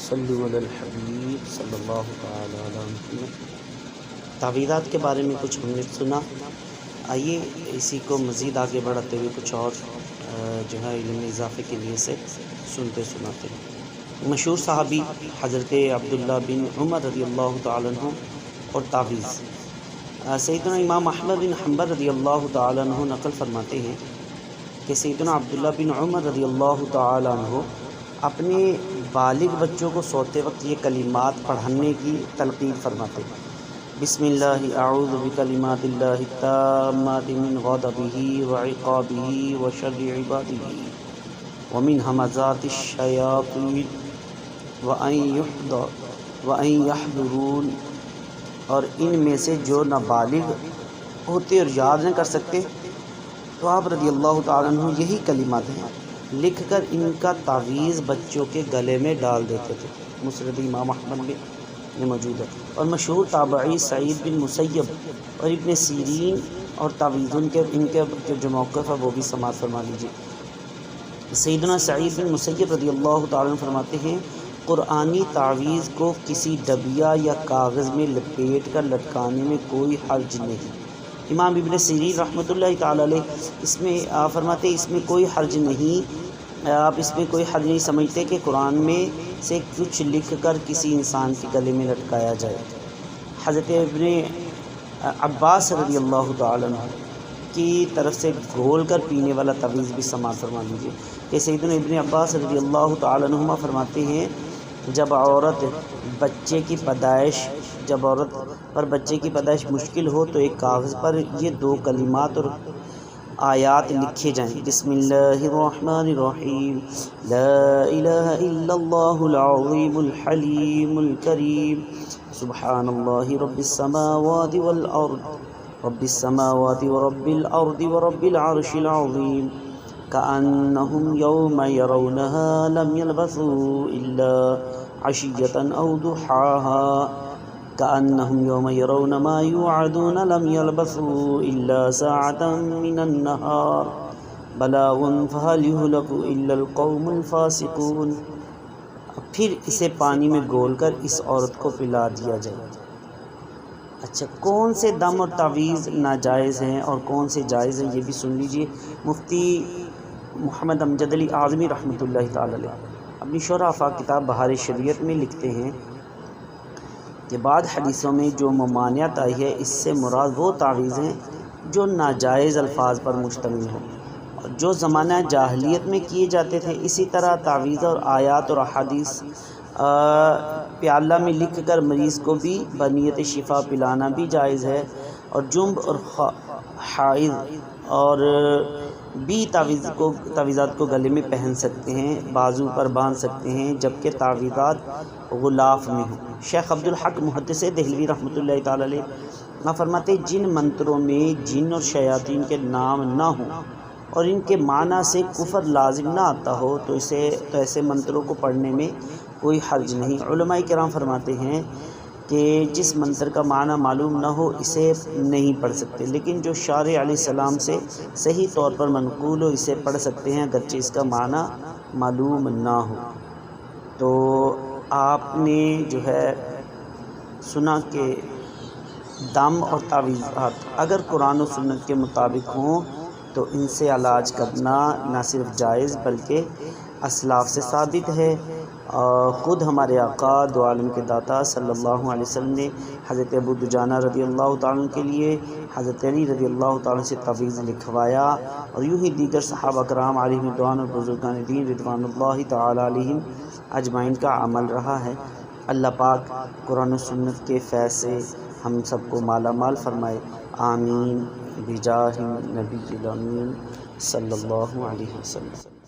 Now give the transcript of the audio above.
صلو علی الحبیب صلی اللہ تعالی علی محمد۔ تعویذات کے بارے میں کچھ ہم نے سنا، آئیے اسی کو مزید آگے بڑھاتے ہوئے کچھ اور جو ہے علم اضافے کے لیے سے سنتے سناتے ہیں۔ مشہور صحابی حضرت عبداللہ بن عمر رضی اللہ تعالی عنہ اور تعویذ، سیدنا امام احمد بن حنبل رضی اللہ تعالی عنہ نقل فرماتے ہیں کہ سیدنا عبداللہ بن عمر رضی اللہ تعالی عنہ اپنے بالغ بچوں کو سوتے وقت یہ کلمات پڑھنے کی تلقین فرماتے: بسم اللہ اعوذ بکلمات اللہ التامات من غضبہ وعقابہ وشر عبادہ ومن ہمزات الشیاطین وان یحضرون۔ اور ان میں سے جو نابالغ ہوتے اور یاد نہ کر سکتے تو آپ رضی اللہ تعالیٰ عنہ یہی کلمات ہیں لکھ کر ان کا تعویذ بچوں کے گلے میں ڈال دیتے تھے۔ مسند امام احمد میں یہ موجود ہے۔ اور مشہور تابعی سعید بن مسیب اور ابن سیرین اور تعویذوں ان کے جو موقف ہے وہ بھی سماعت فرما لیجیے۔ سیدنا سعید بن مسیب رضی اللہ تعالیٰ عنہ فرماتے ہیں، قرآنی تعویذ کو کسی ڈبیا یا کاغذ میں لپیٹ کر لٹکانے میں کوئی حرج نہیں۔ امام ابن سیرین رحمۃ اللہ تعالی علیہ اس میں فرماتے ہیں اس میں کوئی حرج نہیں، آپ اس میں کوئی حرج نہیں سمجھتے کہ قرآن میں سے کچھ لکھ کر کسی انسان کے گلے میں لٹکایا جائے۔ حضرت ابن عباس رضی اللہ تعالی عنہ کی طرف سے گھول کر پینے والا تعویذ بھی سماعت فرما لیجیے کہ سیدنا ابن عباس رضی اللہ تعالی عنہما فرماتے ہیں، جب عورت پر بچے کی پیدائش مشکل ہو تو ایک کاغذ پر یہ دو کلمات اور آیات لکھے جائیں: بسم اللہ الرحمن الرحیم، لا الہ الا اللہ العظیم الحلیم الکریم، سبحان اللہ رب السماوات والارض ورب الارض ورب العرش العظیم، کأنہم یوم یرونہا لم یلبثوا الا عشیۃ او ضحاہا، كأنهم يوم يرون ما يوعدون لم يلبثوا إلا ساعة من النهار بلاغ فهل يهلك إلا القوم الفاسقون۔ پھر اسے پانی میں گول کر اس عورت کو پلا دیا جائے۔ اچھا، کون سے دم اور تعویذ ناجائز ہیں اور کون سے جائز ہیں یہ بھی سن لیجئے۔ مفتی محمد امجد علی اعظمی رحمۃ اللہ تعالی علیہ اپنی شرح آفاق کتاب بہار شریعت میں لکھتے ہیں کہ بعض حدیثوں میں جو ممانعت آئی ہے اس سے مراد وہ تعویذ ہیں جو ناجائز الفاظ پر مشتمل ہوں اور جو زمانہ جاہلیت میں کیے جاتے تھے۔ اسی طرح تعویذ اور آیات اور احادیث پیالہ میں لکھ کر مریض کو بھی بنیت شفا پلانا بھی جائز ہے، اور جنب اور حائض اور بھی تعویذات کو گلے میں پہن سکتے ہیں، بازو پر باندھ سکتے ہیں، جبکہ تعویذات غلاف میں ہوں۔ شیخ عبدالحق محدث دہلوی رحمۃ اللہ تعالی علیہ فرماتے ہیں، جن منتروں میں جن اور شیاطین کے نام نہ ہوں اور ان کے معنی سے کفر لازم نہ آتا ہو تو ایسے منتروں کو پڑھنے میں کوئی حرج نہیں۔ علماء کرام فرماتے ہیں کہ جس منتر کا معنی معلوم نہ ہو اسے نہیں پڑھ سکتے، لیکن جو شارع علیہ السلام سے صحیح طور پر منقول ہو اسے پڑھ سکتے ہیں اگرچہ اس کا معنی معلوم نہ ہو۔ تو آپ نے جو ہے سنا کہ دم اور تعویذات اگر قرآن و سنت کے مطابق ہوں تو ان سے علاج کرنا نہ صرف جائز بلکہ اسلاف سے ثابت ہے۔ خود ہمارے آقا دو عالم کے داتا صلی اللہ علیہ وسلم نے حضرت ابو دجانہ رضی اللہ تعالیٰ کے لیے حضرت علی رضی اللہ تعالیٰ سے تعویذ لکھوایا، اور یوں ہی دیگر صحابہ کرام علیہم رضوان اور بزرگان دین رضوان اللہ تعالیٰ علیہم اجمعین کا عمل رہا ہے۔ اللہ پاک قرآن و سنت کے فیض سے ہم سب کو مالا مال فرمائے، آمین بجاہ نبی الامین صلی اللہ علیہ وسلم۔